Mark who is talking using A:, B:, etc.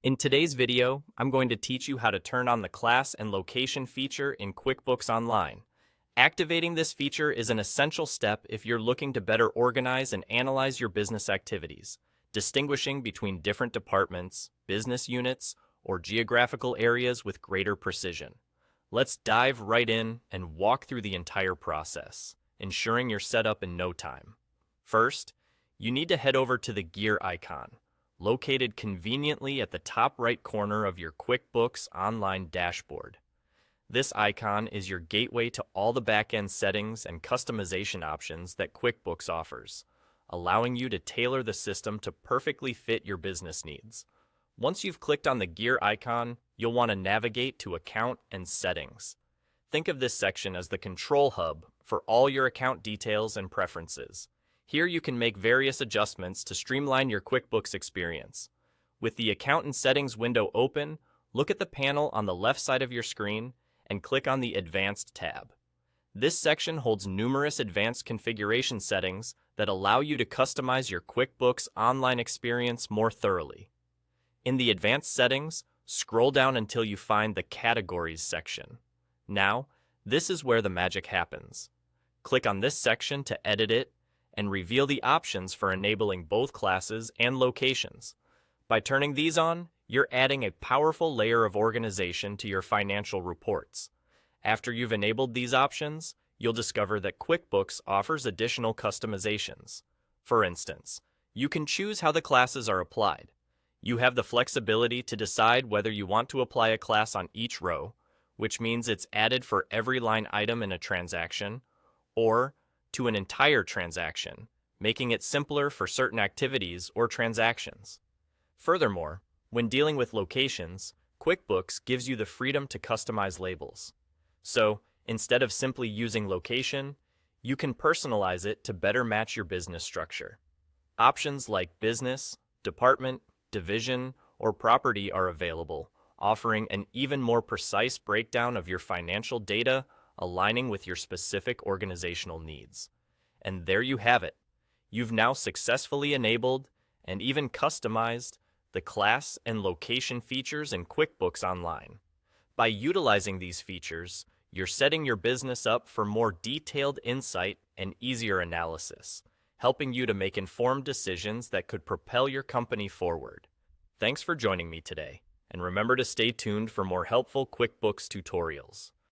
A: In today's video, I'm going to teach you how to turn on the class and location feature in QuickBooks Online. Activating this feature is an essential step if you're looking to better organize and analyze your business activities, distinguishing between different departments, business units, or geographical areas with greater precision. Let's dive right in and walk through the entire process, ensuring you're set up in no time. First, you need to head over to the gear icon, located conveniently at the top right corner of your QuickBooks Online dashboard. This icon is your gateway to all the back-end settings and customization options that QuickBooks offers, allowing you to tailor the system to perfectly fit your business needs. Once you've clicked on the gear icon, you'll want to navigate to Account and Settings. Think of this section as the control hub for all your account details and preferences. Here you can make various adjustments to streamline your QuickBooks experience. With the Account and Settings window open, look at the panel on the left side of your screen and click on the Advanced tab. This section holds numerous advanced configuration settings that allow you to customize your QuickBooks Online experience more thoroughly. In the Advanced Settings, scroll down until you find the Categories section. Now, this is where the magic happens. Click on this section to edit it and reveal the options for enabling both classes and locations. By turning these on, you're adding a powerful layer of organization to your financial reports. After you've enabled these options, you'll discover that QuickBooks offers additional customizations. For instance, you can choose how the classes are applied. You have the flexibility to decide whether you want to apply a class on each row, which means it's added for every line item in a transaction, or to an entire transaction, making it simpler for certain activities or transactions. Furthermore, when dealing with locations, QuickBooks gives you the freedom to customize labels. So, instead of simply using location, you can personalize it to better match your business structure. Options like business, department, division, or property are available, offering an even more precise breakdown of your financial data, aligning with your specific organizational needs. And there you have it. You've now successfully enabled and even customized the class and location features in QuickBooks Online. By utilizing these features, you're setting your business up for more detailed insight and easier analysis, helping you to make informed decisions that could propel your company forward. Thanks for joining me today, and remember to stay tuned for more helpful QuickBooks tutorials.